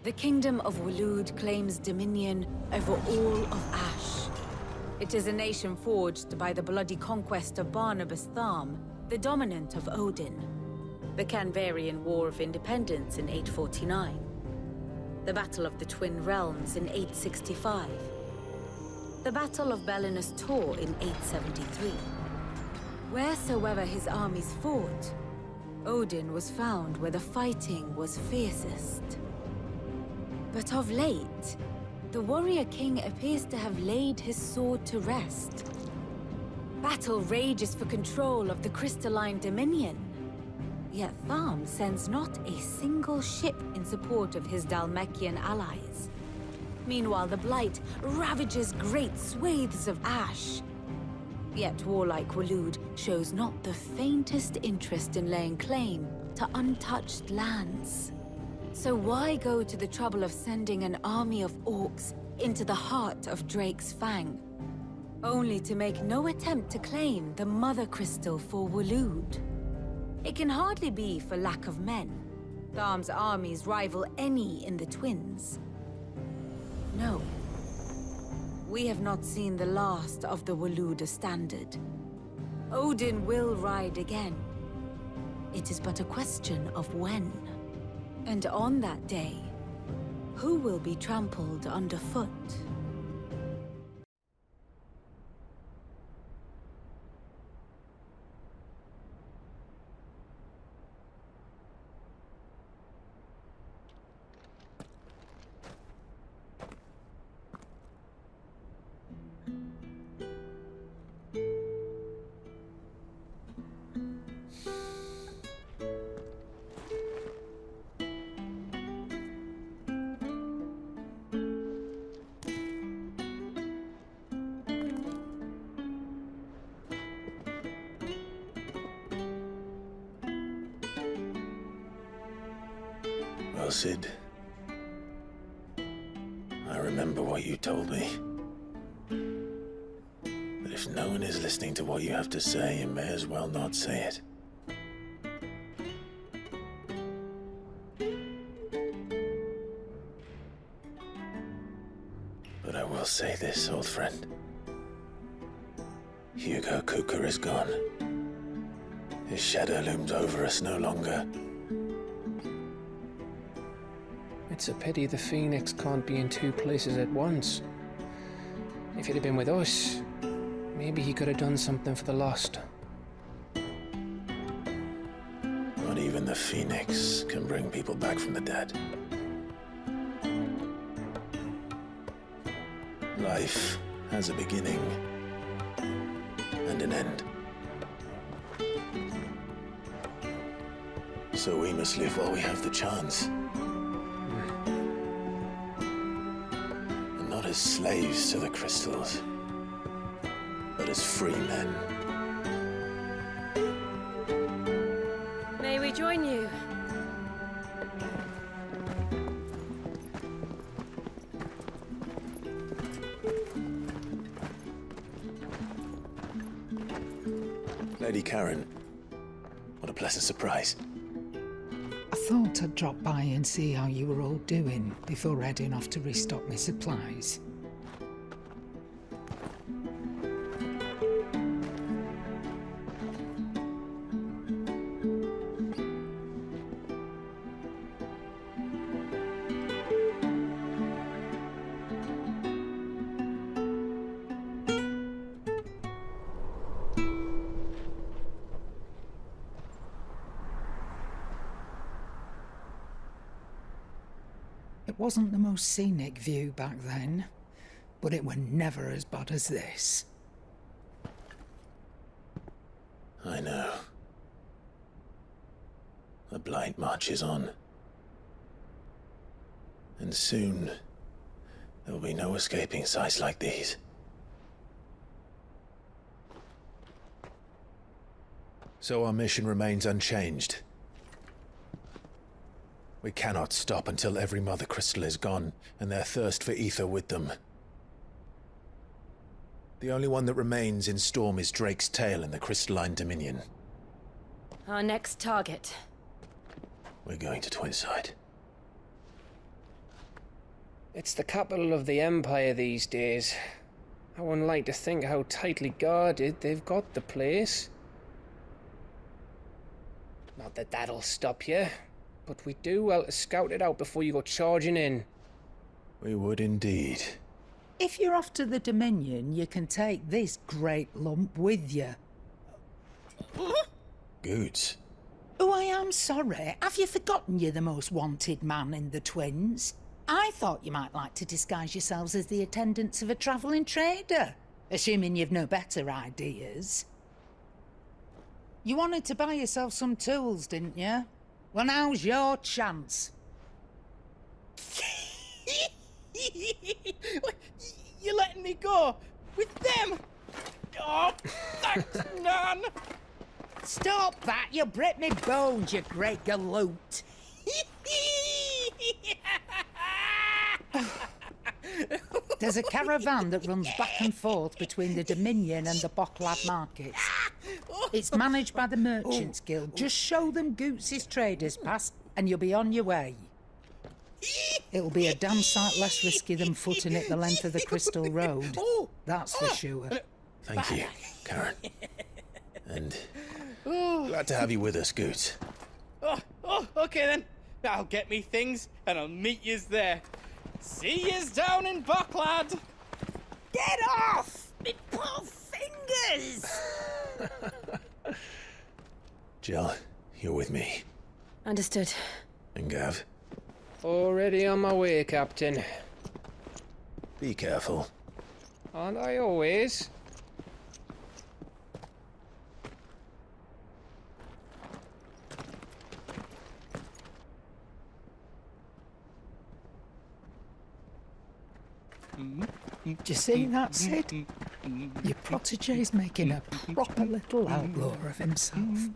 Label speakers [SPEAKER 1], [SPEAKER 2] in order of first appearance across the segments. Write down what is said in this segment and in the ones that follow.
[SPEAKER 1] The Kingdom of Waloed claims dominion over all of Ash. It is a nation forged by the bloody conquest of Barnabas Tharm, the dominant of Odin. The Canvarian War of Independence in 849. The Battle of the Twin Realms in 865. The Battle of Belinus Tor in 873. Wheresoever his armies fought, Odin was found where the fighting was fiercest. But of late, the warrior king appears to have laid his sword to rest. Battle rages for control of the crystalline dominion. Yet Tharm sends not a single ship in support of his Dhalmekian allies. Meanwhile, the Blight ravages great swathes of Ash. Yet warlike Waloed shows not the faintest interest in laying claim to untouched lands. So why go to the trouble of sending an army of orcs into the heart of Drake's Fang, only to make no attempt to claim the Mother Crystal for Waloed? It can hardly be for lack of men. Tharm's armies rival any in the Twins. No. We have not seen the last of the Waloed standard. Odin will ride again. It is but a question of when. And on that day, who will be trampled underfoot?
[SPEAKER 2] Well, Sid, I remember what you told me. But if no one is listening to what you have to say, you may as well not say it. But I will say this, old friend. Hugo Kuka is gone. His shadow looms over us no longer.
[SPEAKER 3] It's a pity the Phoenix can't be in two places at once. If he'd have been with us, maybe he could have done something for the Lost.
[SPEAKER 2] Not even the Phoenix can bring people back from the dead. Life has a beginning and an end. So we must live while we have the chance. Not as slaves to the crystals, but as free men.
[SPEAKER 1] May we join you?
[SPEAKER 2] Lady Karen, what a pleasant surprise.
[SPEAKER 4] I thought I'd drop by and see how you were all doing before heading off to restock my supplies. It wasn't the most scenic view back then, but it were never as bad as this.
[SPEAKER 2] I know. The Blight marches on. And soon, there will be no escaping sights like these. So our mission remains unchanged. We cannot stop until every Mother Crystal is gone, and their thirst for ether with them. The only one that remains in Storm is Drake's tail in the Crystalline Dominion.
[SPEAKER 1] Our next target.
[SPEAKER 2] We're going to Twinside.
[SPEAKER 3] It's the capital of the Empire these days. I wouldn't like to think how tightly guarded they've got the place. Not that that'll stop you, but we do well to scout it out before you go charging in.
[SPEAKER 2] We would indeed.
[SPEAKER 4] If you're off to the Dominion, you can take this great lump with you.
[SPEAKER 2] Goods.
[SPEAKER 4] Oh, I am sorry. Have you forgotten you're the most wanted man in the Twins? I thought you might like to disguise yourselves as the attendants of a travelling trader, assuming you've no better ideas. You wanted to buy yourself some tools, didn't you? Well, now's your chance.
[SPEAKER 5] You're letting me go? With them? Oh, thanks, Nan!
[SPEAKER 4] Stop that! You'll break me bones, you great galoot! There's a caravan that runs back and forth between the Dominion and the Bocklad markets. It's managed by the Merchants Guild. Just show them Goots' traders pass and you'll be on your way. It'll be a damn sight less risky than footing it the length of the Crystal Road. That's for sure.
[SPEAKER 2] Thank you, Karen. And glad to have you with us, Goots.
[SPEAKER 5] Okay then. I'll get me things and I'll meet yous there. See yous down in Bocklad.
[SPEAKER 4] Get off! Me poor fingers!
[SPEAKER 2] Jill, you're with me.
[SPEAKER 1] Understood.
[SPEAKER 2] And Gav,
[SPEAKER 3] Already on my way, Captain.
[SPEAKER 2] be careful.
[SPEAKER 3] Aren't I always?
[SPEAKER 4] Do you see that, Sid? Your protege's making a proper little outlaw of himself.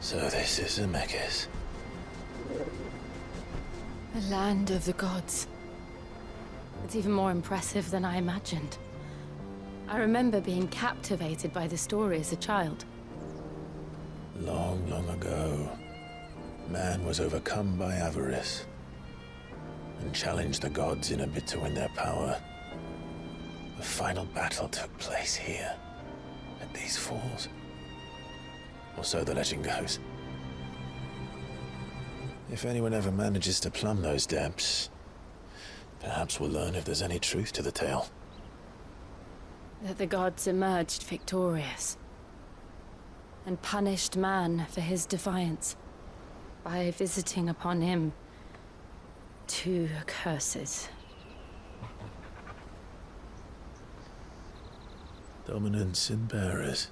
[SPEAKER 2] So this is Zemeckis.
[SPEAKER 1] The land of the gods. It's even more impressive than I imagined. I remember being captivated by the story as a child.
[SPEAKER 2] Long, long ago, man was overcome by avarice and challenged the gods in a bid to win their power. The final battle took place here, at these falls. Or so the legend goes. If anyone ever manages to plumb those depths, perhaps we'll learn if there's any truth to the tale.
[SPEAKER 1] That the gods emerged victorious and punished man for his defiance by visiting upon him 2 curses.
[SPEAKER 2] Dominance and bearers.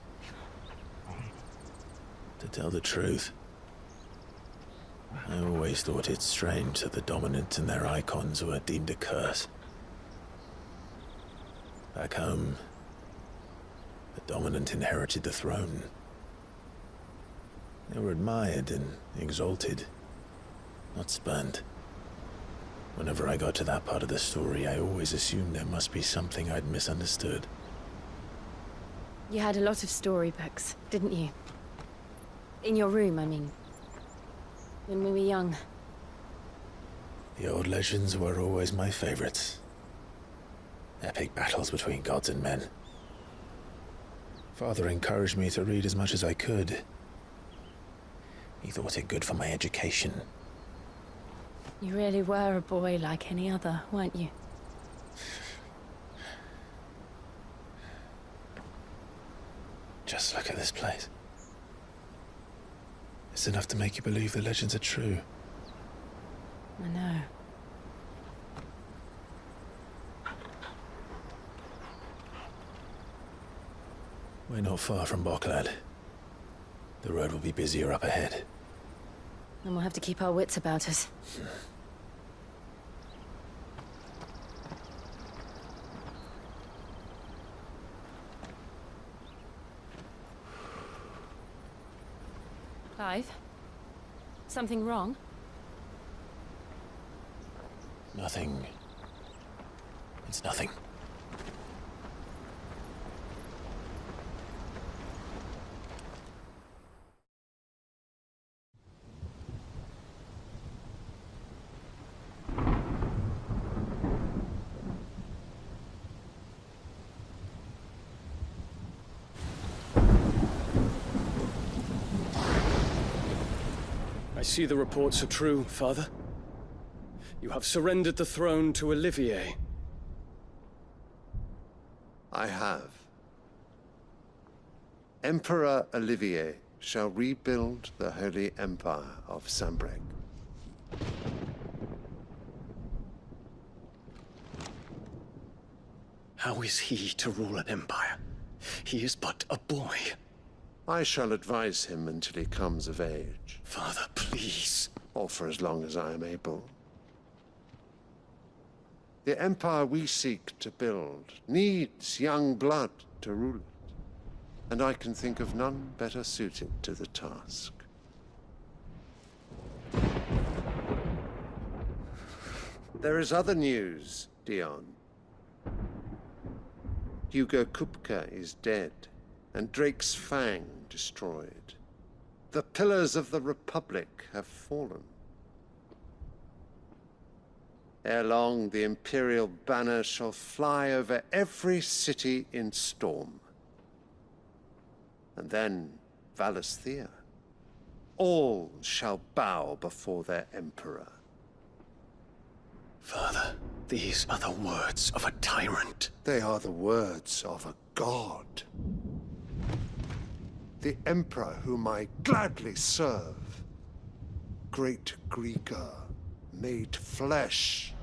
[SPEAKER 2] To tell the truth, I always thought it strange that the dominant and their icons were deemed a curse. Back home, the dominant inherited the throne. They were admired and exalted, not spurned. Whenever I got to that part of the story, I always assumed there must be something I'd misunderstood.
[SPEAKER 1] You had a lot of storybooks, didn't you? In your room, I mean. When we were young.
[SPEAKER 2] The old legends were always my favorites. Epic battles between gods and men. Father encouraged me to read as much as I could. He thought it good for my education.
[SPEAKER 1] You really were a boy like any other, weren't you?
[SPEAKER 2] Just look at this place. It's enough to make you believe the legends are true.
[SPEAKER 6] I know.
[SPEAKER 2] We're not far from Boklad. The road will be busier up ahead.
[SPEAKER 6] Then we'll have to keep our wits about us. Clive? Something wrong?
[SPEAKER 2] Nothing. It's nothing.
[SPEAKER 7] I see the reports are true, Father. You have surrendered the throne to Olivier.
[SPEAKER 8] I have. Emperor Olivier shall rebuild the Holy Empire of Sanbreque.
[SPEAKER 7] How is he to rule an empire? He is but a boy.
[SPEAKER 8] I shall advise him until he comes of age,
[SPEAKER 7] Father, please.
[SPEAKER 8] or for as long as I am able. The empire we seek to build needs young blood to rule it, and I can think of none better suited to the task. There is other news, Dion. Hugo Kupka is dead, and Drake's Fang destroyed. The pillars of the Republic have fallen. Ere long, the Imperial banner shall fly over every city in Storm. And then Valisthea. All shall bow before their Emperor.
[SPEAKER 7] Father, these are the words of a tyrant.
[SPEAKER 8] They are the words of a god. The Emperor whom I gladly serve. Great Greeker, made flesh.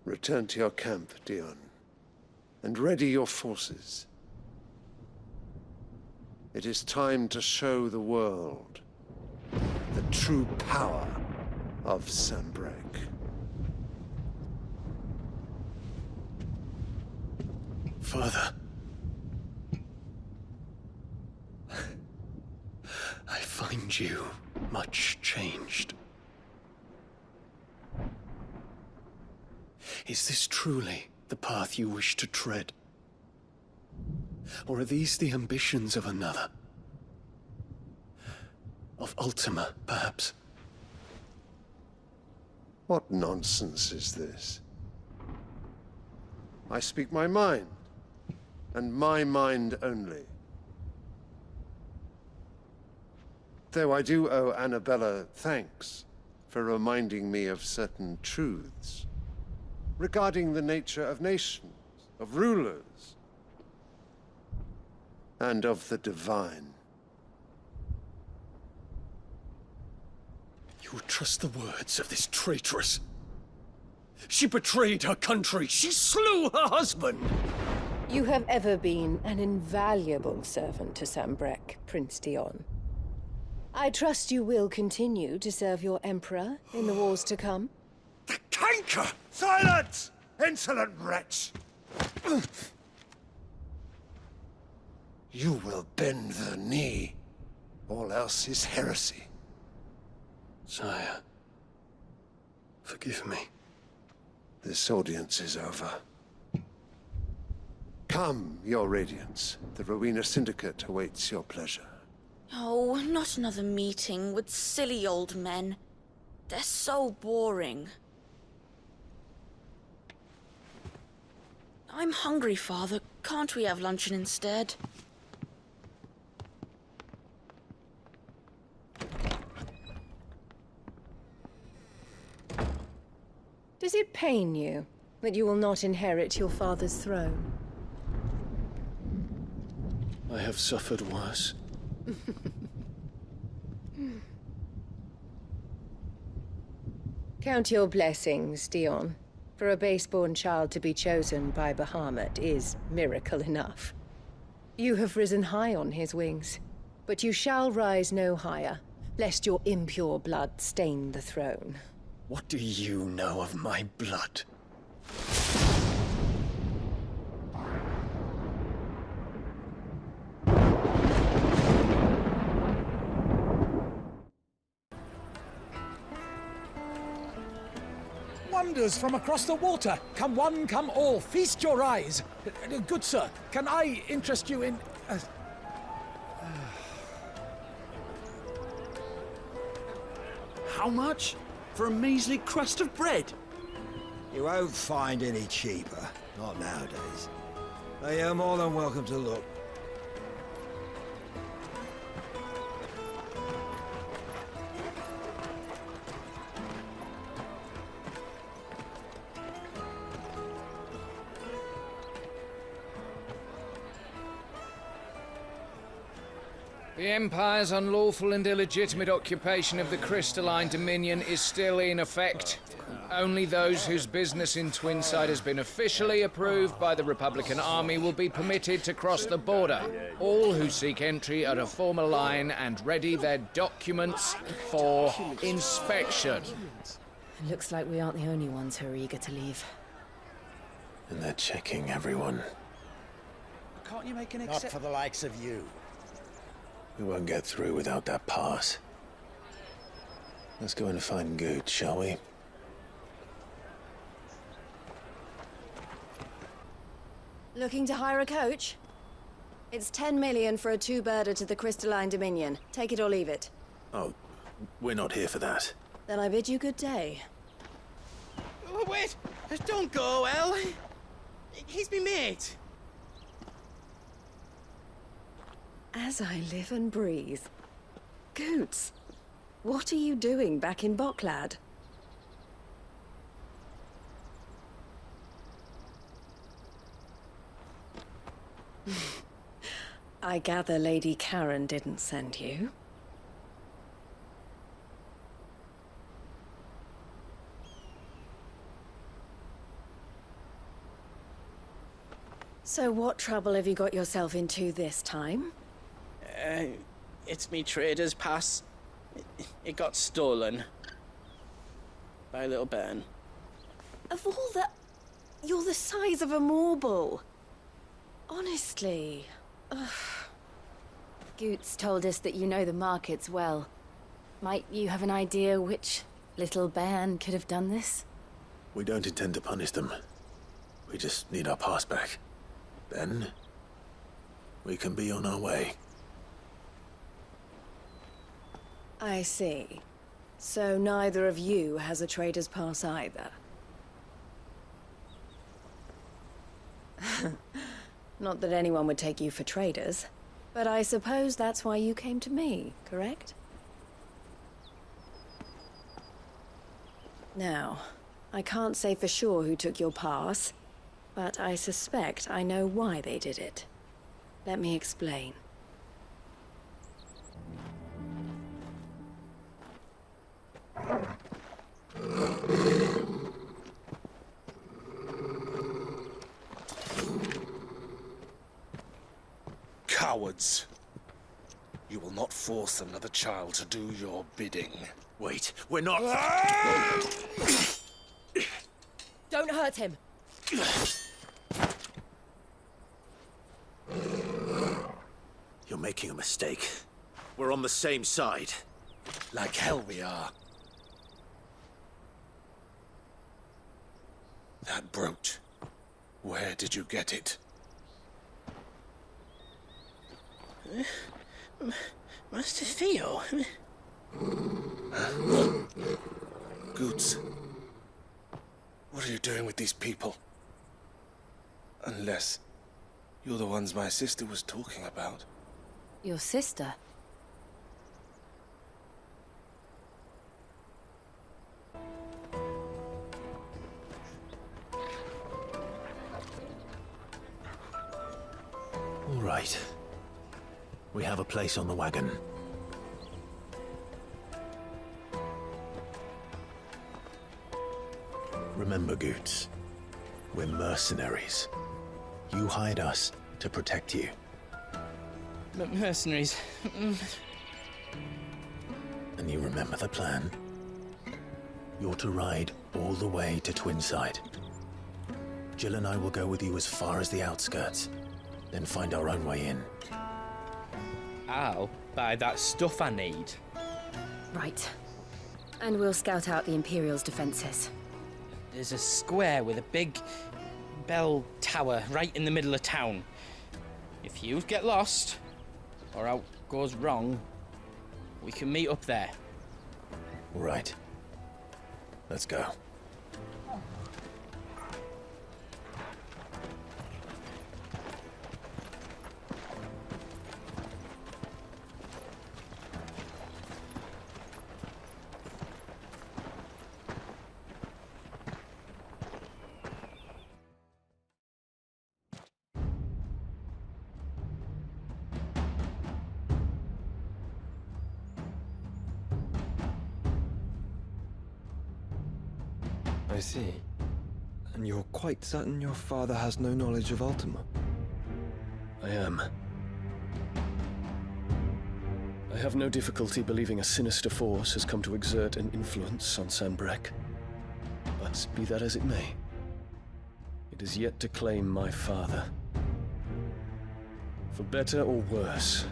[SPEAKER 8] Return to your camp, Dion, and ready your forces. It is time to show the world the true power of Sanbreque.
[SPEAKER 7] Father. I find you much changed. Is this truly the path you wish to tread? Or are these the ambitions of another? Of Ultima, perhaps?
[SPEAKER 8] What nonsense is this? I speak my mind, and my mind only. Though I do owe Annabella thanks for reminding me of certain truths regarding the nature of nations, of rulers, and of the divine.
[SPEAKER 7] You would trust the words of this traitress? She betrayed her country. She slew her husband.
[SPEAKER 6] You have ever been an invaluable servant to Sanbreque, Prince Dion. I trust you will continue to serve your Emperor in the wars to come.
[SPEAKER 8] The canker! Silence! Insolent wretch! You will bend the knee. All else is heresy.
[SPEAKER 7] Sire, forgive me.
[SPEAKER 8] This audience is over. Come, your Radiance. The Rowena Syndicate awaits your pleasure.
[SPEAKER 9] Oh, not another meeting with silly old men. They're so boring. I'm hungry, Father. Can't we have luncheon instead?
[SPEAKER 6] Does it pain you that you will not inherit your father's throne?
[SPEAKER 7] I have suffered worse.
[SPEAKER 6] Count your blessings, Dion. For a base-born child to be chosen by Bahamut is miracle enough. You have risen high on his wings, but you shall rise no higher, lest your impure blood stain the throne.
[SPEAKER 7] What do you know of my blood?
[SPEAKER 10] Wonders from across the water. Come one, come all. Feast your eyes. Good sir, can I interest you in...
[SPEAKER 11] How much? For a measly crust of bread?
[SPEAKER 12] You won't find any cheaper. Not nowadays. But you're more than welcome to look.
[SPEAKER 3] The Empire's unlawful and illegitimate occupation of the Crystalline Dominion is still in effect. Only those whose business in Twinside has been officially approved by the Republican Army will be permitted to cross the border. All who seek entry are to form a line and ready their documents for inspection.
[SPEAKER 13] Looks like we aren't the only ones who are eager to leave.
[SPEAKER 2] And they're checking everyone.
[SPEAKER 11] Can't you make an
[SPEAKER 12] Not for the likes of you.
[SPEAKER 2] We won't get through without that pass. Let's go in and find Goot, shall we?
[SPEAKER 13] Looking to hire a coach? It's 10 million for a two-birder to the Crystalline Dominion. Take it or leave it.
[SPEAKER 2] Oh, we're not here for that.
[SPEAKER 13] Then I bid you good day.
[SPEAKER 5] Oh, wait! Don't go, El! He's me mate!
[SPEAKER 13] As I live and breathe. Goots, what are you doing back in Boklad? I gather Lady Karen didn't send you. So what trouble have you got yourself into this time?
[SPEAKER 5] It's me trader's pass. It got stolen. By a little bairn.
[SPEAKER 13] Of all the... You're the size of a marble. Honestly. Ugh. Goots told us that you know the markets well. Might you have an idea which little bairn could have done this?
[SPEAKER 2] We don't intend to punish them. We just need our pass back. Then, we can be on our way.
[SPEAKER 13] I see. So neither of you has a trader's pass either. Not that anyone would take you for traders, but I suppose that's why you came to me, correct? Now, I can't say for sure who took your pass, but I suspect I know why they did it. Let me explain.
[SPEAKER 11] Cowards. You will not force another child to do your bidding.
[SPEAKER 2] Wait, we're not...
[SPEAKER 13] Don't hurt him!
[SPEAKER 2] You're making a mistake. We're on the same side.
[SPEAKER 11] Like hell we are. That brooch. Where did you get it?
[SPEAKER 5] Master Theo?
[SPEAKER 11] Goots. What are you doing with these people? Unless you're the ones my sister was talking about.
[SPEAKER 13] Your sister?
[SPEAKER 2] All right. We have a place on the wagon. Remember, Goots, we're mercenaries. You hired us to protect you.
[SPEAKER 5] Mercenaries.
[SPEAKER 2] And you remember the plan? You're to ride all the way to Twinside. Jill and I will go with you as far as the outskirts, then find our own way in.
[SPEAKER 5] I'll buy that stuff I need.
[SPEAKER 13] Right. And we'll scout out the Imperial's defenses.
[SPEAKER 5] There's a square with a big bell tower right in the middle of town. If you get lost, or out goes wrong, we can meet up there.
[SPEAKER 2] All right. Let's go.
[SPEAKER 14] I see. And you're quite certain your father has no knowledge of Ultima?
[SPEAKER 7] I am. I have no difficulty believing a sinister force has come to exert an influence on Sanbreque. But be that as it may, it is yet to claim my father. For better or worse,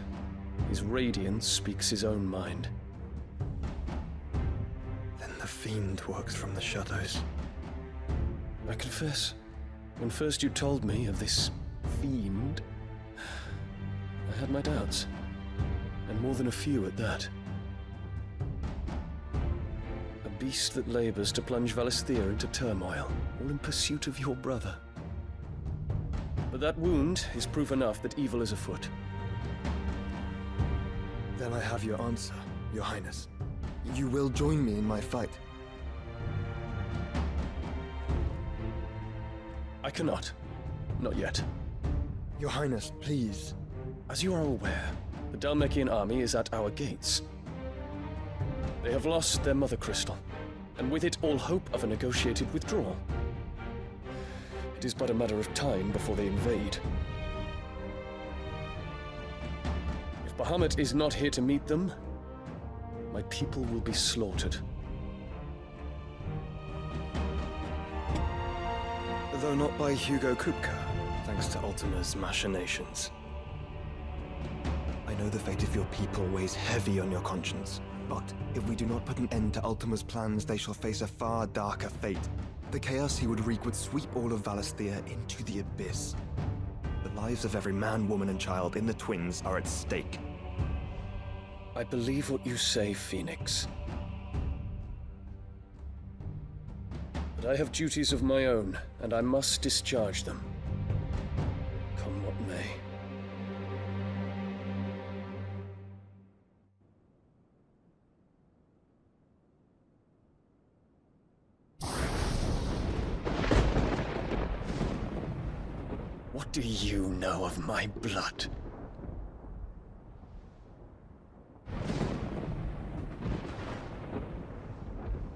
[SPEAKER 7] his radiance speaks his own mind.
[SPEAKER 14] Then the Fiend works from the shadows.
[SPEAKER 7] I confess, when first you told me of this fiend, I had my doubts, and more than a few at that. A beast that labors to plunge Valisthea into turmoil, all in pursuit of your brother. But that wound is proof enough that evil is afoot.
[SPEAKER 14] Then I have your answer, Your Highness. You will join me in my fight.
[SPEAKER 7] I cannot. Not yet.
[SPEAKER 14] Your Highness, please.
[SPEAKER 7] As you are aware, the Dhalmekian army is at our gates. They have lost their mother crystal, and with it all hope of a negotiated withdrawal. It is but a matter of time before they invade. If Bahamut is not here to meet them, my people will be slaughtered.
[SPEAKER 14] Though not by Hugo Kupka, thanks to Ultima's machinations. I know the fate of your people weighs heavy on your conscience, but if we do not put an end to Ultima's plans, they shall face a far darker fate. The chaos he would wreak would sweep all of Valisthea into the abyss. The lives of every man, woman, and child in the Twins are at stake.
[SPEAKER 7] I believe what you say, Phoenix. But I have duties of my own, and I must discharge them. Come what may. What do you know of my blood?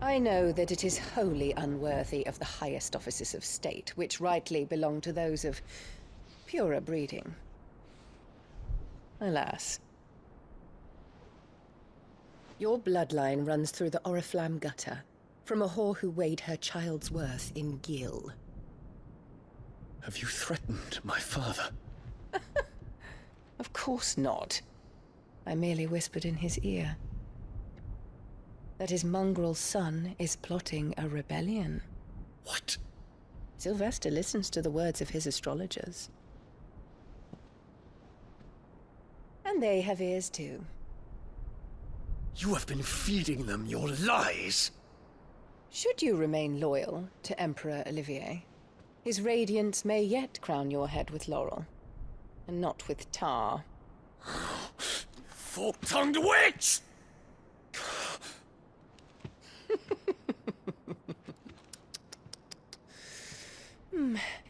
[SPEAKER 6] I know that it is wholly unworthy of the highest offices of state, which rightly belong to those of purer breeding. Alas. Your bloodline runs through the Oriflamme gutter, from a whore who weighed her child's worth in gil.
[SPEAKER 7] Have you threatened my father?
[SPEAKER 6] Of course not. I merely whispered in his ear that his mongrel son is plotting a rebellion.
[SPEAKER 7] What?
[SPEAKER 6] Sylvester listens to the words of his astrologers. And they have ears too.
[SPEAKER 7] You have been feeding them your lies!
[SPEAKER 6] Should you remain loyal to Emperor Olivier, His radiance may yet crown your head with laurel, and not with tar.
[SPEAKER 11] Fork-tongued witch!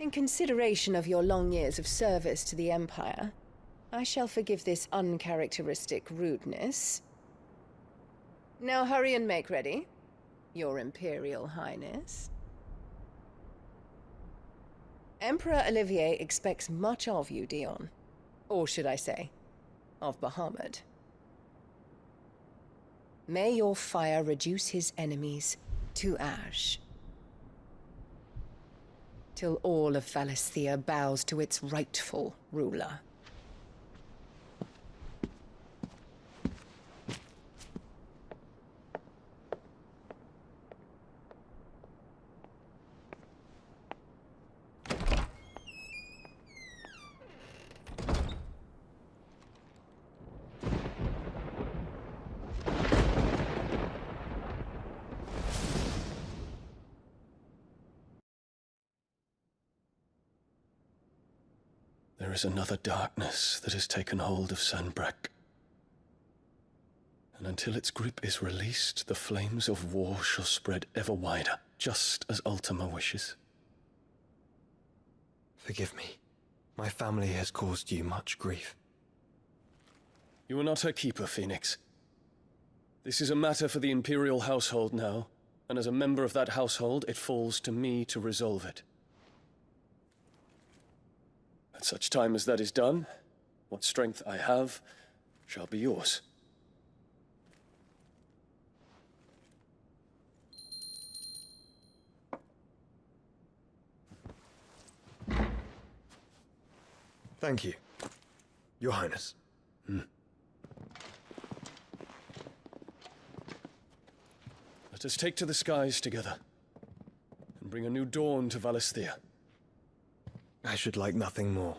[SPEAKER 6] In consideration of your long years of service to the Empire, I shall forgive this uncharacteristic rudeness. Now hurry and make ready, Your Imperial Highness. Emperor Olivier expects much of you, Dion. Or should I say, of Bahamut. May your fire reduce his enemies to ash, till all of Valisthea bows to its rightful ruler.
[SPEAKER 7] There is another darkness that has taken hold of Sanbreque. And until its grip is released, the flames of war shall spread ever wider, just as Ultima wishes.
[SPEAKER 14] Forgive me. My family has caused you much grief.
[SPEAKER 7] You are not her keeper, Phoenix. This is a matter for the Imperial household now, and as a member of that household, it falls to me to resolve it. At such time as that is done, what strength I have shall be yours.
[SPEAKER 14] Thank you, Your Highness.
[SPEAKER 7] Let us take to the skies together, and bring a new dawn to Valisthea.
[SPEAKER 14] I should like nothing more.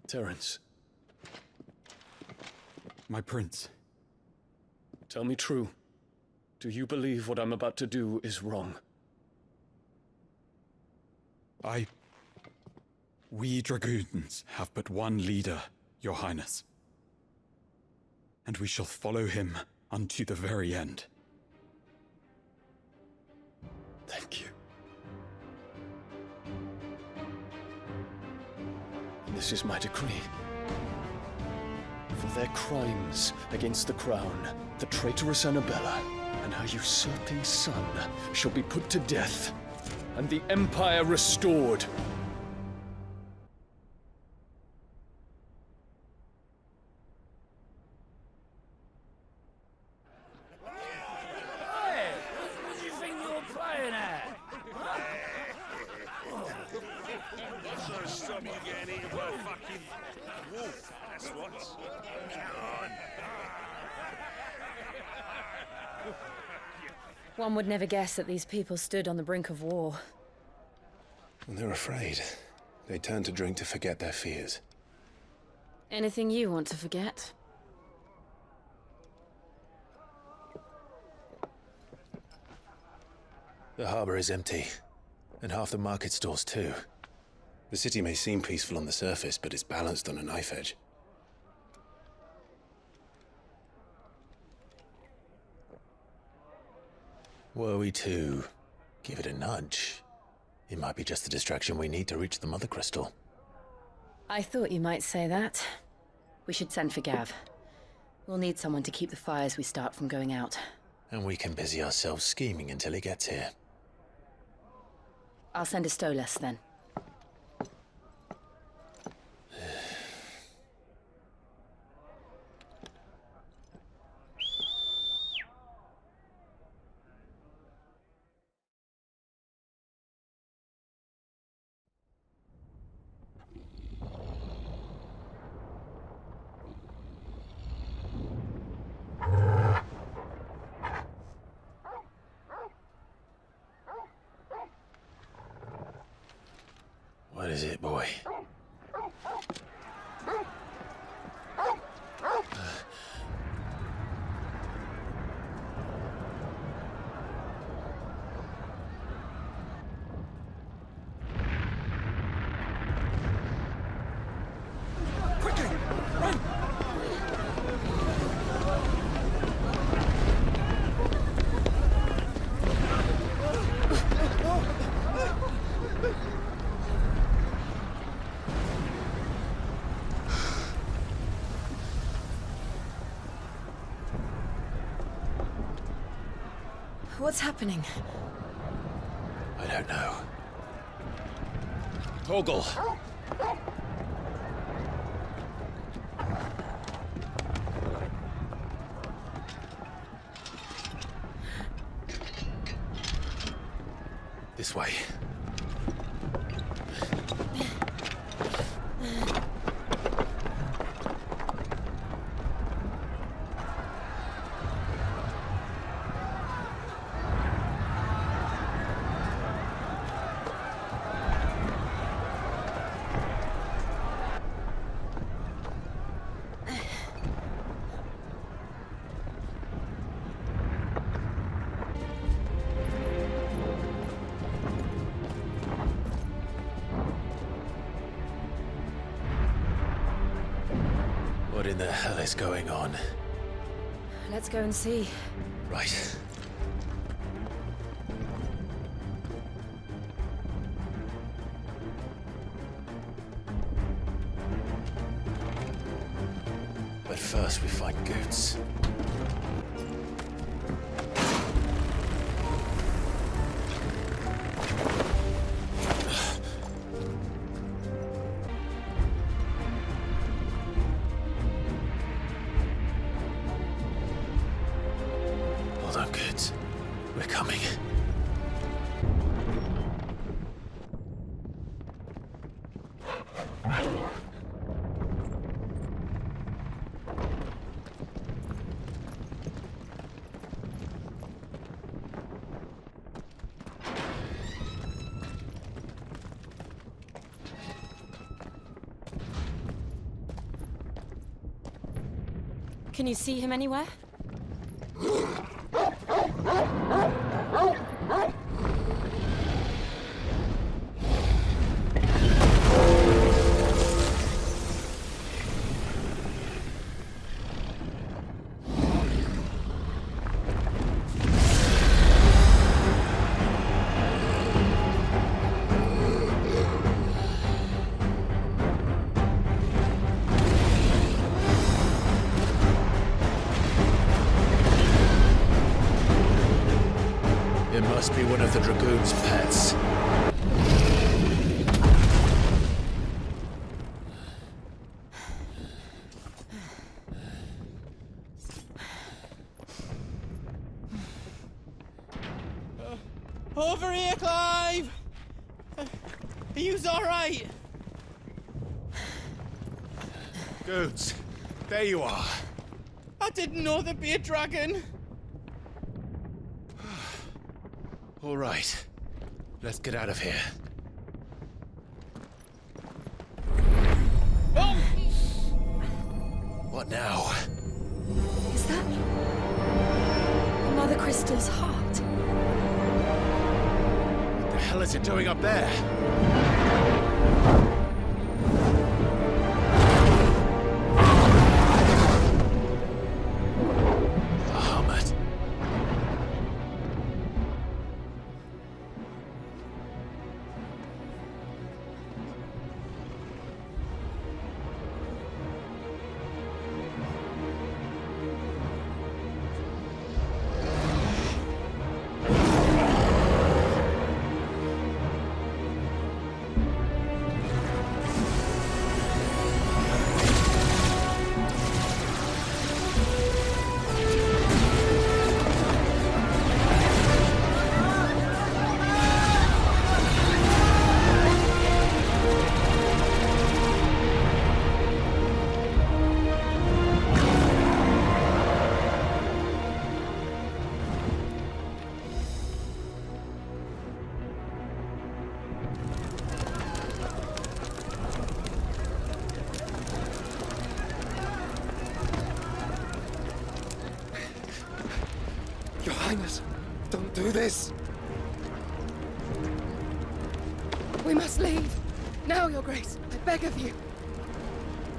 [SPEAKER 7] Terence.
[SPEAKER 15] My prince.
[SPEAKER 7] Tell me true. Do you believe what I'm about to do is wrong?
[SPEAKER 15] We dragoons have but one leader, Your Highness. And we shall follow him unto the very end.
[SPEAKER 7] Thank you. This is my decree. For their crimes against the crown, the traitorous Annabella and her usurping son shall be put to death, and the Empire restored.
[SPEAKER 1] One would never guess that these people stood on the brink of war.
[SPEAKER 2] And they're afraid. They turn to drink to forget their fears.
[SPEAKER 1] Anything you want to forget?
[SPEAKER 2] The harbor is empty, and half the market stalls too. The city may seem peaceful on the surface, but it's balanced on a knife edge. Were we to give it a nudge, it might be just the distraction we need to reach the Mother Crystal.
[SPEAKER 13] I thought you might say that. We should send for Gav. We'll need someone to keep the fires we start from going out.
[SPEAKER 2] And we can busy ourselves scheming until he gets here.
[SPEAKER 13] I'll send a Stolas then.
[SPEAKER 2] is it, boy?
[SPEAKER 13] What's happening?
[SPEAKER 2] I don't know. Torgal! This way. What in the hell is going on?
[SPEAKER 13] Let's go and see.
[SPEAKER 2] Right. But first we find Goots. Hold on, Goots. We're coming.
[SPEAKER 13] Can you see him anywhere?
[SPEAKER 2] It must be one of the Dragoon's pets.
[SPEAKER 5] Over here, Clive! Are you alright?
[SPEAKER 2] Goots, there you are.
[SPEAKER 5] I didn't know there'd be a dragon.
[SPEAKER 2] All right. Let's get out of here.
[SPEAKER 5] Oh!
[SPEAKER 2] What now?
[SPEAKER 13] Is that Mother Crystal's heart?
[SPEAKER 2] What the hell is it doing up there? Bahamut.
[SPEAKER 14] Highness, don't do this.
[SPEAKER 6] We must leave. Now, Your Grace. I beg of you.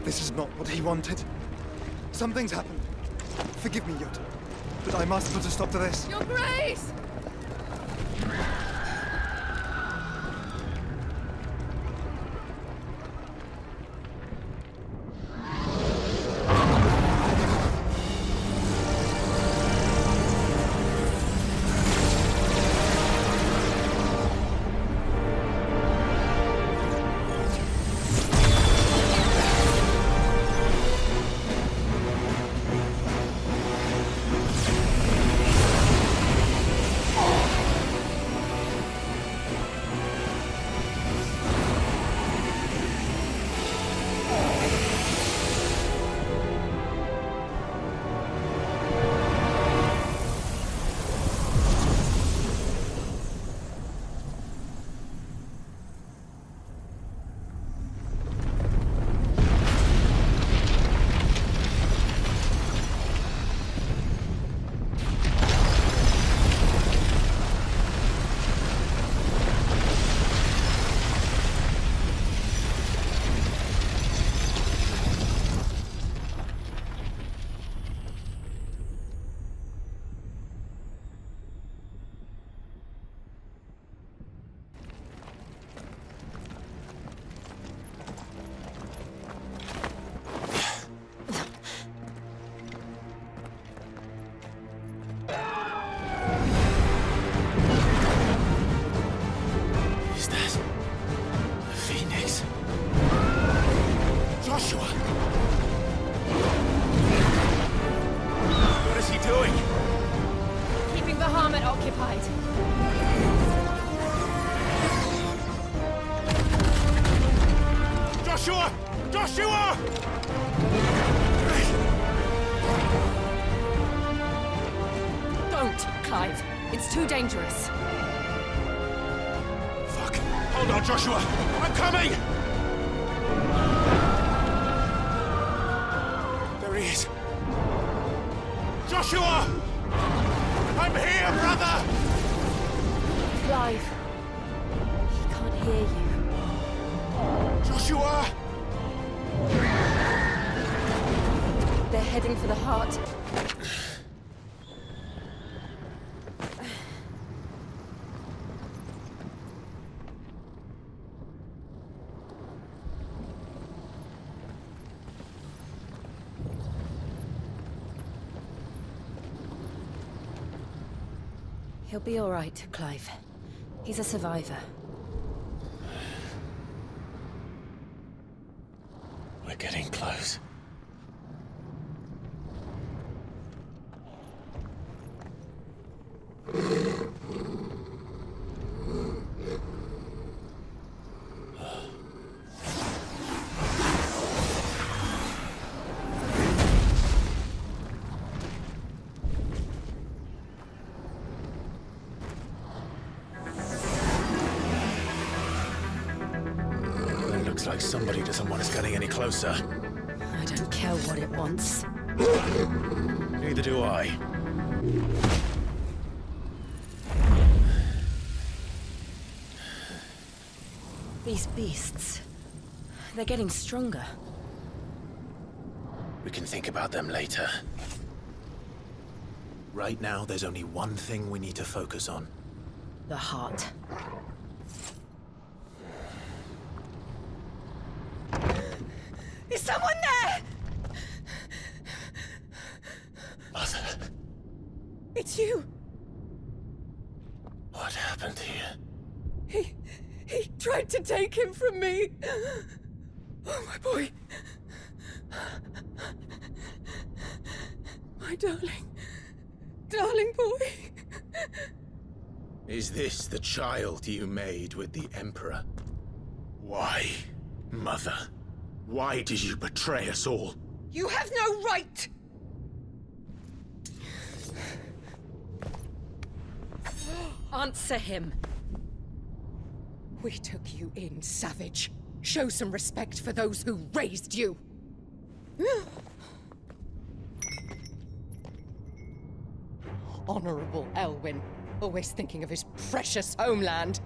[SPEAKER 14] This is not what he wanted. Something's happened. Forgive me, Yod, but I must put a stop to this.
[SPEAKER 6] Your Grace!
[SPEAKER 13] It's too dangerous.
[SPEAKER 11] Fuck. Hold on, Joshua! I'm coming! There he is. Joshua! I'm here, brother!
[SPEAKER 13] Clive. He can't hear you.
[SPEAKER 11] Joshua!
[SPEAKER 13] They're heading for the heart. He'll be all right, Clive. He's a survivor.
[SPEAKER 2] We're getting close. Looks like somebody doesn't want us getting any closer.
[SPEAKER 13] I don't care what it wants.
[SPEAKER 2] Neither do I.
[SPEAKER 13] These beasts... they're getting stronger.
[SPEAKER 2] We can think about them later. Right now, there's only one thing we need to focus on.
[SPEAKER 13] The heart. Is someone there?
[SPEAKER 2] Mother.
[SPEAKER 6] It's you.
[SPEAKER 2] What happened here?
[SPEAKER 6] He tried to take him from me. Oh, my boy. My darling. Darling boy.
[SPEAKER 2] Is this the child you made with the Emperor? Why, Mother? Why did you betray us all?
[SPEAKER 6] You have no right!
[SPEAKER 13] Answer him.
[SPEAKER 6] We took you in, savage. Show some respect for those who raised you. Honorable Elwyn, always thinking of his precious homeland.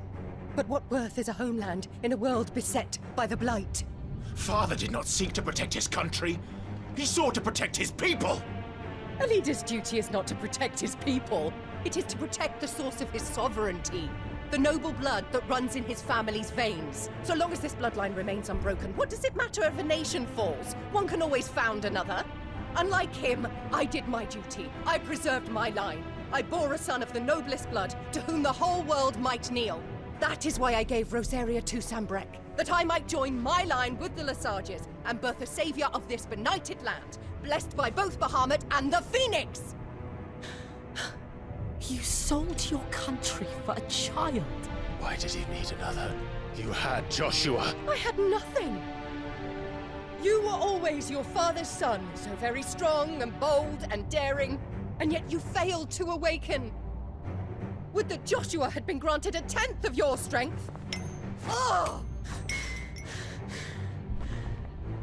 [SPEAKER 6] But what worth is a homeland in a world beset by the Blight?
[SPEAKER 11] Father did not seek to protect his country. He sought to protect his people.
[SPEAKER 6] A leader's duty is not to protect his people. It is to protect the source of his sovereignty. The noble blood that runs in his family's veins. So long as this bloodline remains unbroken, what does it matter if a nation falls? One can always found another. Unlike him, I did my duty. I preserved my line. I bore a son of the noblest blood, to whom the whole world might kneel. That is why I gave Rosaria to Sambrek, that I might join my line with the Lesages and birth a savior of this benighted land, blessed by both Bahamut and the Phoenix!
[SPEAKER 9] You sold your country for a child.
[SPEAKER 11] Why did he need another? You had Joshua.
[SPEAKER 6] I had nothing. You were always your father's son, so very strong and bold and daring, and yet you failed to awaken. Would that Joshua had been granted 1/10 of your strength? Oh!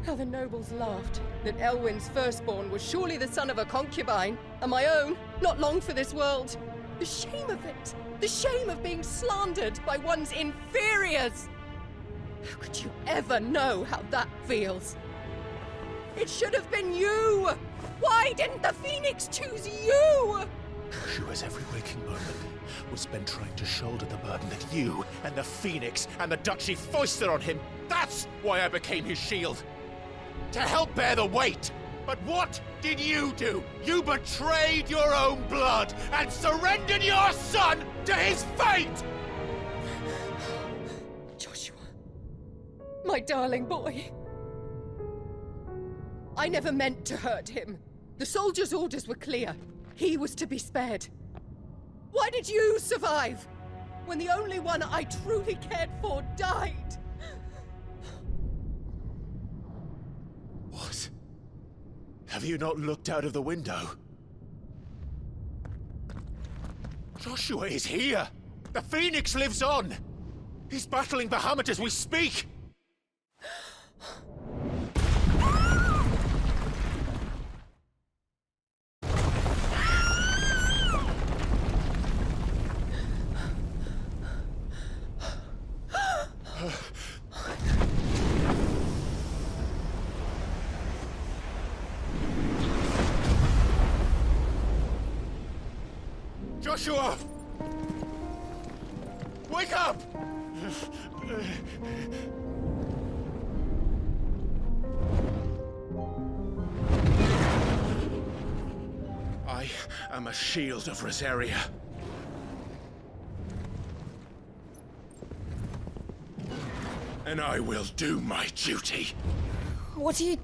[SPEAKER 6] How the nobles laughed that Elwyn's firstborn was surely the son of a concubine, and my own, not long for this world. The shame of it! The shame of being slandered by one's inferiors! How could you ever know how that feels? It should have been you! Why didn't the Phoenix choose you?
[SPEAKER 11] Joshua's every waking moment was spent trying to shoulder the burden that you and the Phoenix and the Duchy foisted on him. That's why I became his shield. To help bear the weight. But what did you do? You betrayed your own blood and surrendered your son to his fate!
[SPEAKER 6] Joshua, my darling boy. I never meant to hurt him. The soldiers' orders were clear. He was to be spared. Why did you survive when the only one I truly cared for died?
[SPEAKER 11] What? Have you not looked out of the window? Joshua is here! The Phoenix lives on! He's battling Bahamut as we speak! Joshua! Wake up! I am a shield of Rosaria. And I will do my duty.
[SPEAKER 9] What are you...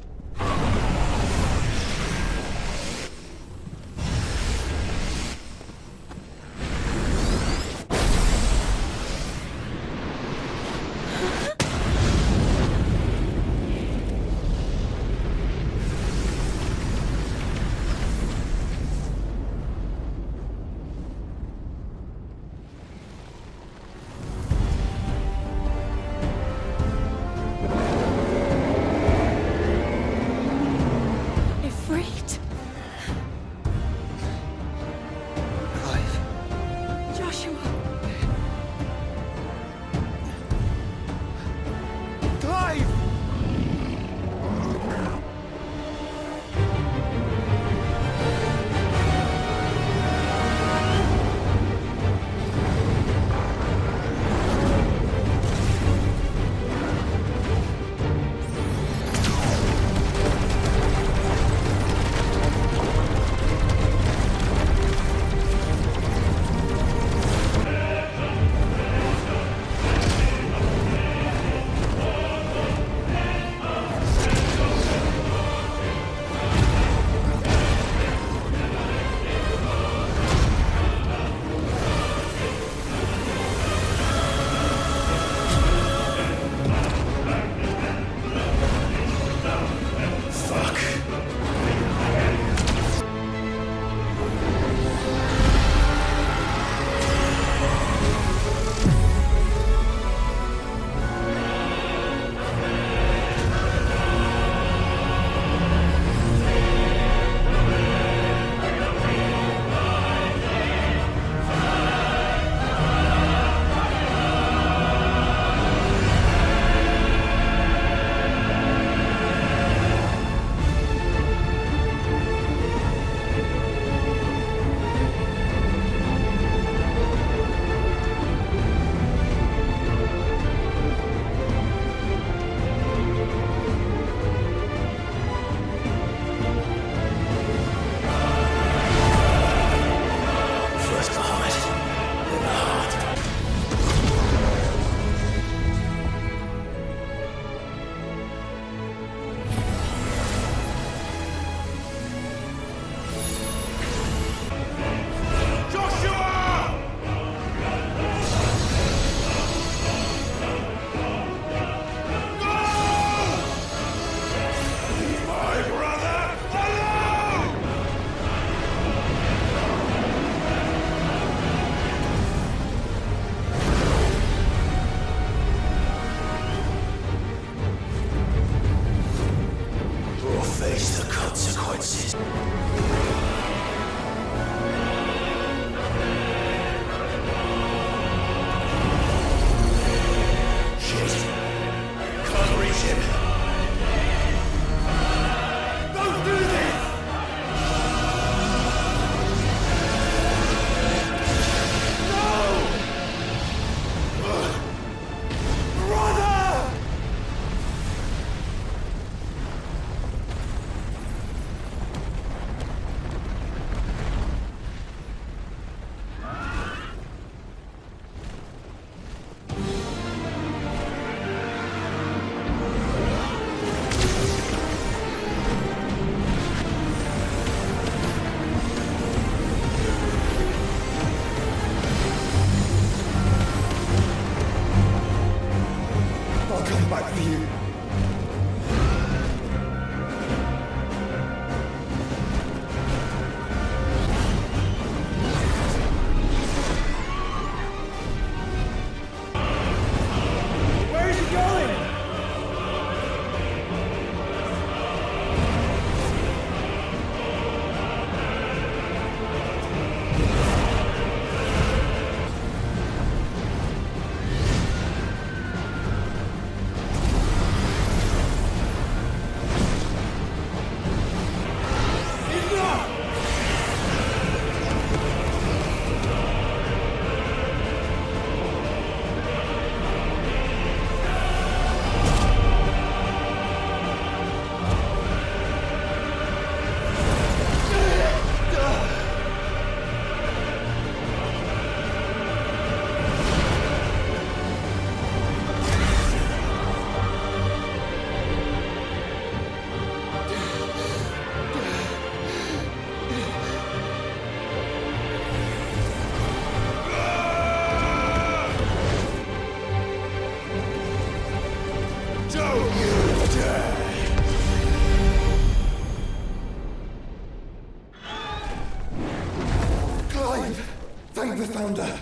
[SPEAKER 12] Thank the Founder!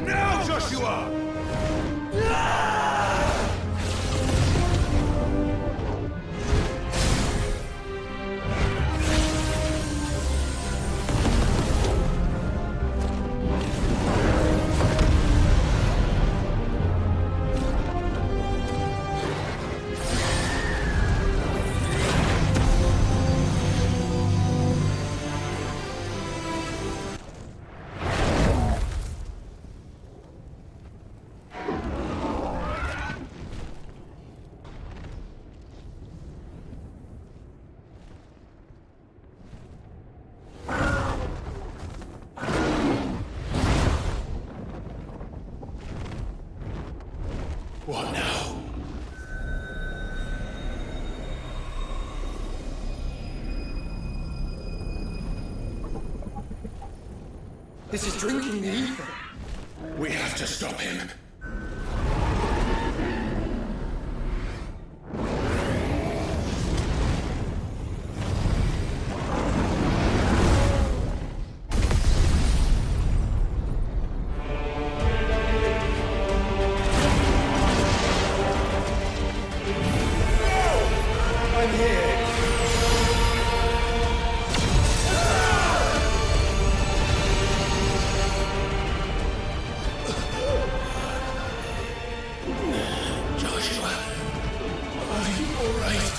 [SPEAKER 11] Now, Joshua! What now?
[SPEAKER 12] This is drinking the ether.
[SPEAKER 11] We have to stop him.
[SPEAKER 12] I'm here.
[SPEAKER 11] Joshua, are you all right?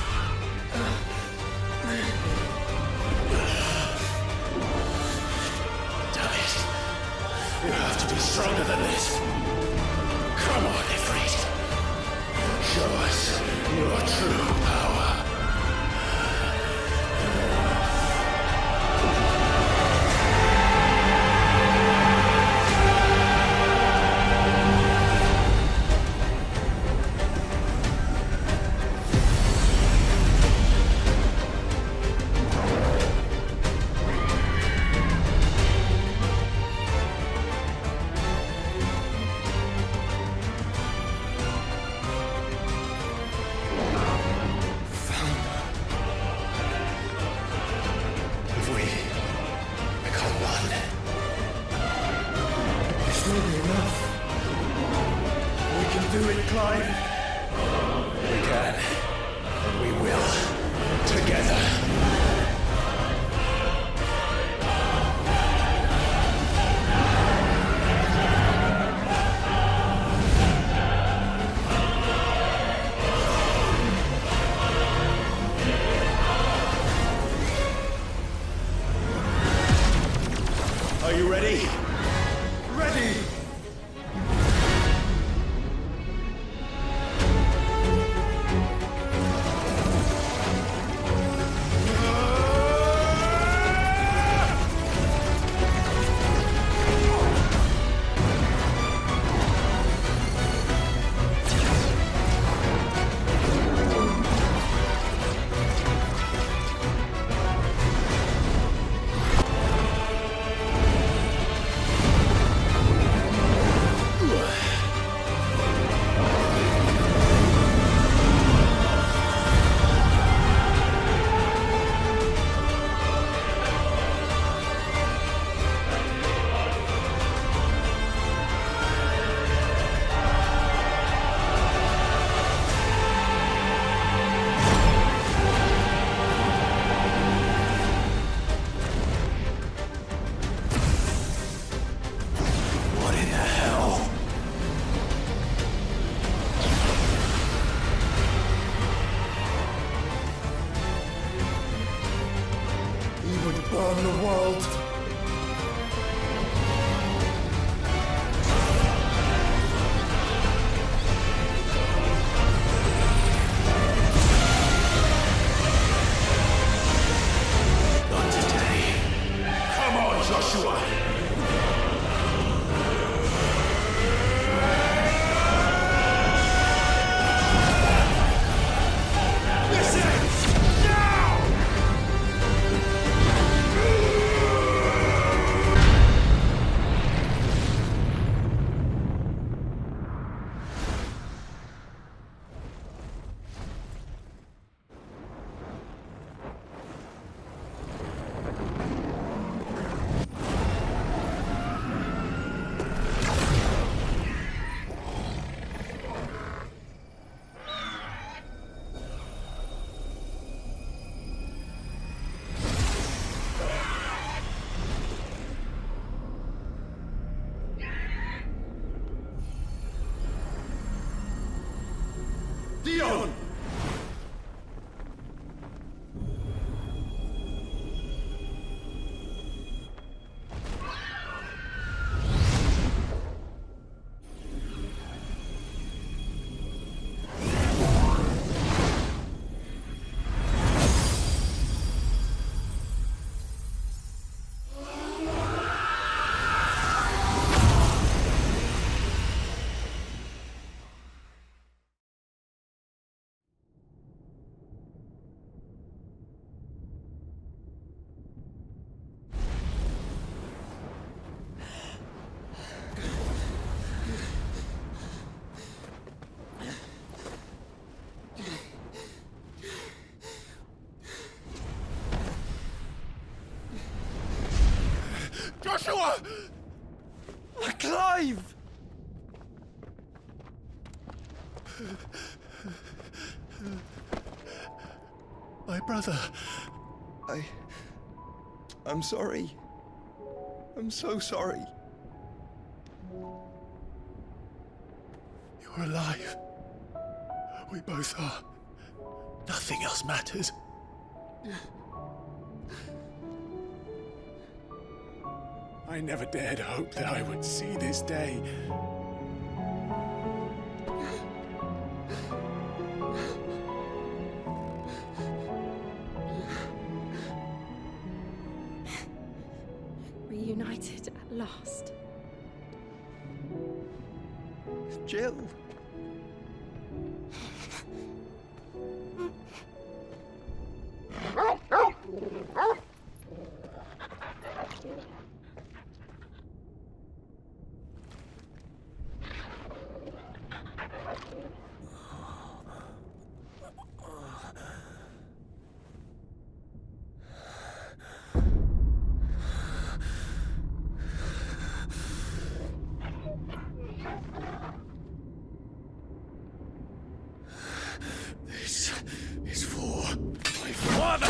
[SPEAKER 11] Damn it. You have to be stronger than this. Come on, Ifrit. Show us your true power. If we become one,
[SPEAKER 12] This will be enough. We can do it, Clive.
[SPEAKER 11] we can, and we will, together. Are you ready?
[SPEAKER 12] Ready!
[SPEAKER 11] power!
[SPEAKER 12] Clive!
[SPEAKER 11] My brother.
[SPEAKER 12] I'm sorry. I'm so sorry.
[SPEAKER 11] You're alive. We both are. Nothing else matters. I never dared hope that I would see this day.
[SPEAKER 6] Reunited at last.
[SPEAKER 12] Jill.
[SPEAKER 11] This is for my father!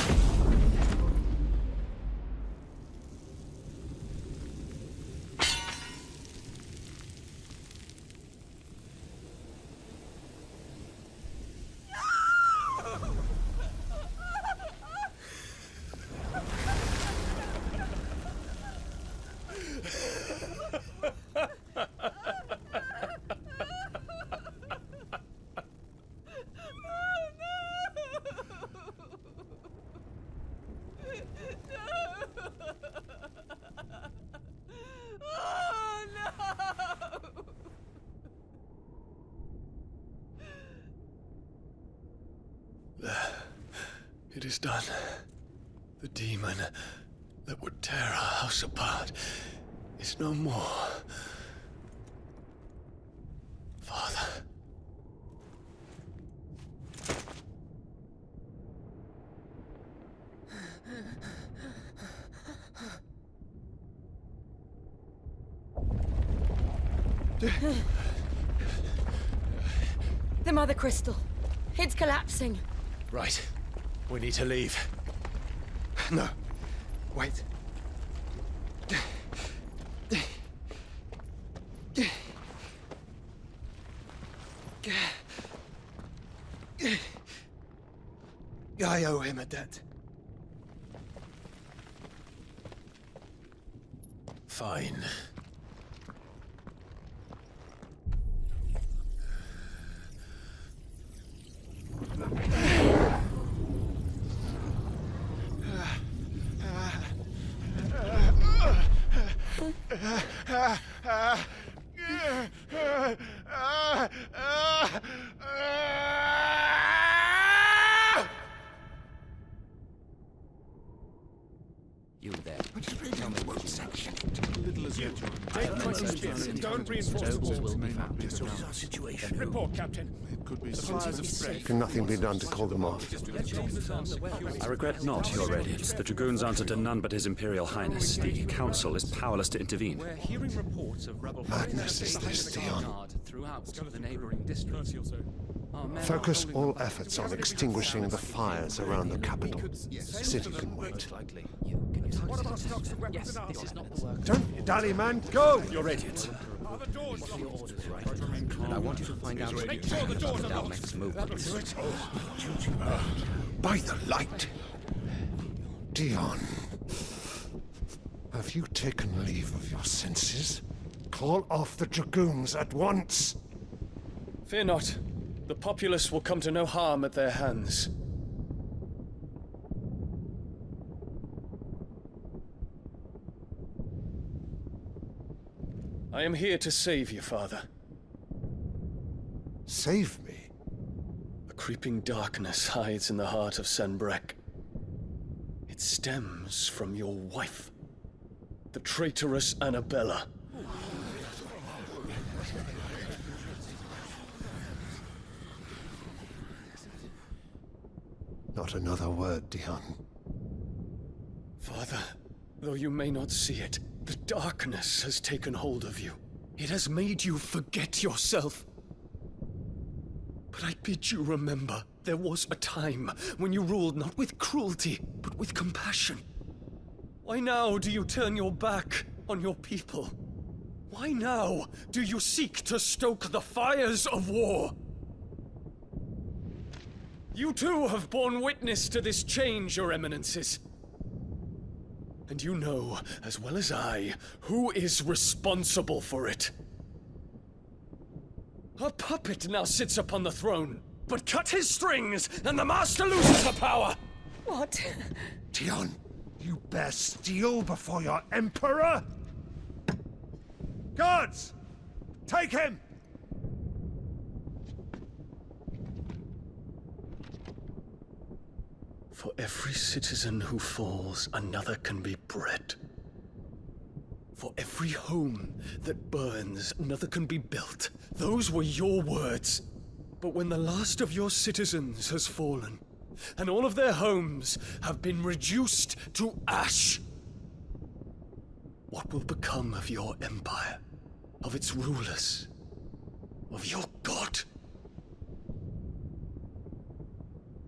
[SPEAKER 11] It is done. The demon that would tear our house apart is no more. Father.
[SPEAKER 9] The Mother Crystal. It's collapsing.
[SPEAKER 11] Right. We need to leave.
[SPEAKER 12] No. Wait. I owe him a debt.
[SPEAKER 11] Fine.
[SPEAKER 5] You there. Tell me what section.
[SPEAKER 11] Little as you.
[SPEAKER 5] Don't reinforce the will be found. This is our situation.
[SPEAKER 11] Report, Captain. It could be signs of spread.
[SPEAKER 8] Can nothing be done to call them off?
[SPEAKER 16] I regret not, Your Radiance. The Dragoons answer to none but His Imperial Highness. The Council is powerless to intervene.
[SPEAKER 17] We're hearing reports of rebel
[SPEAKER 8] Madness is this, Dion.
[SPEAKER 17] throughout the neighboring districts.
[SPEAKER 8] Focus all efforts on extinguishing the fires around the capital. The city can wait.
[SPEAKER 17] Yes, this is not the work.
[SPEAKER 8] Don't dally, man. Go!
[SPEAKER 16] Your Radiance.
[SPEAKER 17] Your orders, right? And I want you to find out
[SPEAKER 11] Make sure the doors are locked.
[SPEAKER 17] next movements.
[SPEAKER 8] By the light. Dion. Have you taken leave of your senses? Call off the Dragoons at once.
[SPEAKER 7] Fear not. The populace will come to no harm at their hands. I am here to save you, Father.
[SPEAKER 8] Save me?
[SPEAKER 7] A creeping darkness hides in the heart of Senbrek. It stems from your wife, the traitorous Annabella.
[SPEAKER 8] Not another word, Dion.
[SPEAKER 7] Father, though you may not see it, the darkness has taken hold of you. It has made you forget yourself. But I bid you remember, there was a time when you ruled not with cruelty, but with compassion. Why now do you turn your back on your people? Why now do you seek to stoke the fires of war? You too have borne witness to this change, Your Eminences. And you know, as well as I, who is responsible for it. A puppet now sits upon the throne, but cut his strings, and the master loses the power!
[SPEAKER 6] What?
[SPEAKER 8] Dion, you bear steel before your emperor? Guards! Take him!
[SPEAKER 7] For every citizen who falls, another can be bred. For every home that burns, another can be built. Those were your words. But when the last of your citizens has fallen, and all of their homes have been reduced to ash, what will become of your empire, of its rulers, of your god?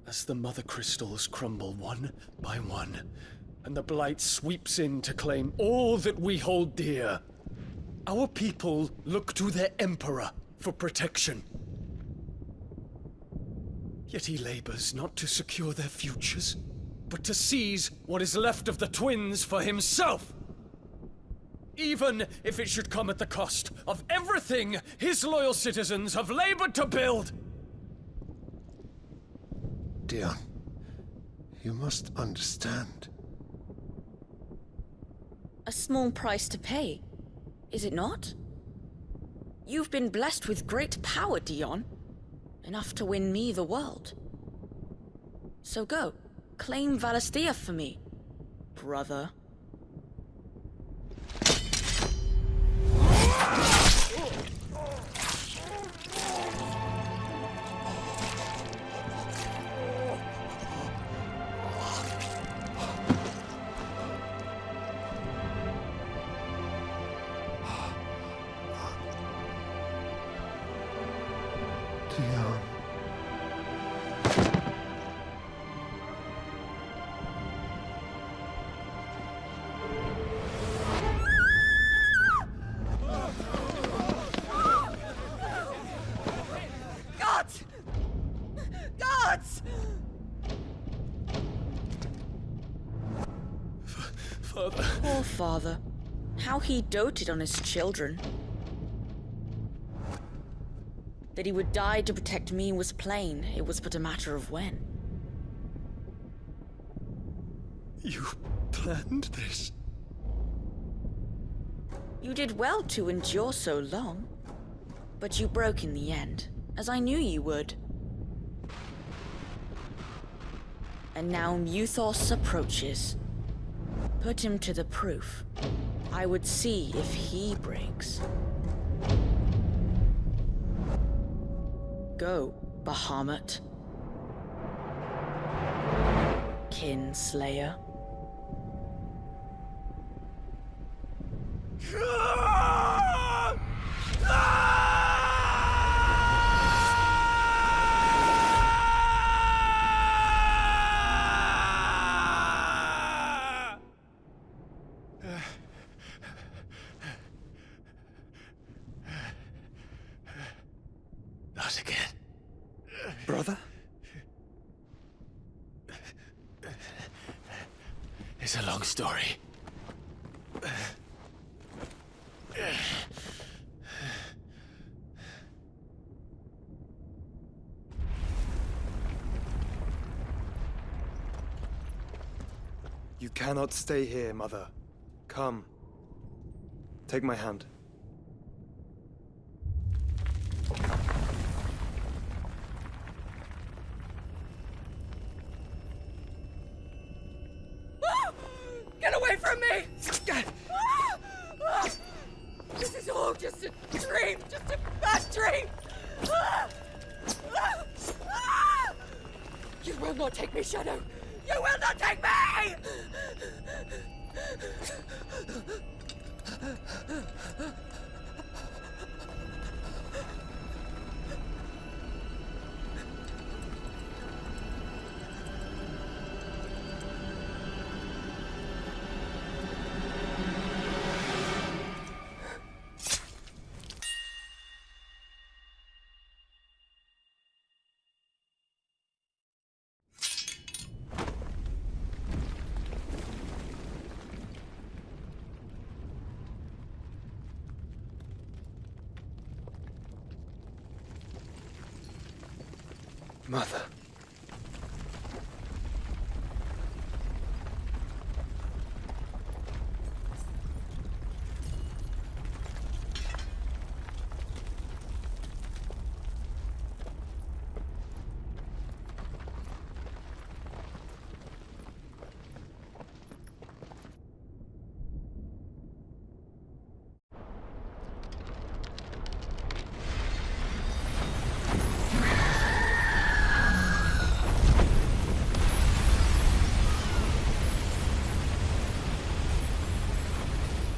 [SPEAKER 7] As the mother crystals crumble one by one, and the blight sweeps in to claim all that we hold dear, our people look to their emperor for protection. Yet he labors not to secure their futures, but to seize what is left of the twins for himself. Even if it should come at the cost of everything his loyal citizens have labored to build.
[SPEAKER 8] Dion, you must understand.
[SPEAKER 9] A small price to pay, is it not? You've been blessed with great power, Dion. Enough to win me the world. So go, claim Valisthea for me, brother.
[SPEAKER 8] Dion.
[SPEAKER 9] Gods! Gods!
[SPEAKER 7] Father.
[SPEAKER 9] Poor father. How he doted on his children. That he would die to protect me was plain. It was but a matter of when.
[SPEAKER 7] You planned this?
[SPEAKER 9] You did well to endure so long. But you broke in the end, as I knew you would. And now Muthos approaches. Put him to the proof. I would see if he breaks. Go, Bahamut. Kinslayer.
[SPEAKER 2] Not again.
[SPEAKER 14] Brother?
[SPEAKER 2] It's a long story.
[SPEAKER 14] You cannot stay here, Mother. Come. Take my hand.
[SPEAKER 9] Get away from me! This is all just a dream, just a bad dream! You will not take me, Shadow! You will not take me!
[SPEAKER 7] Mother.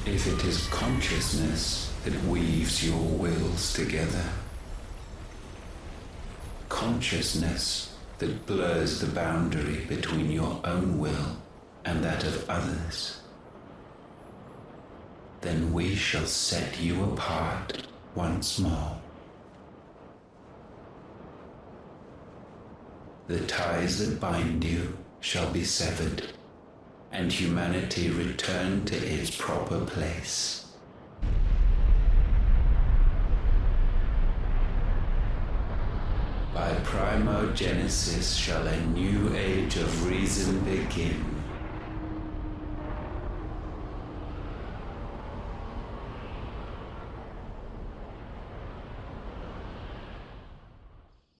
[SPEAKER 18] If it is consciousness that weaves your wills together, consciousness that blurs the boundary between your own will and that of others, then we shall set you apart once more. The ties that bind you shall be severed, and humanity return to its proper place. By primogenesis shall a new age of reason begin.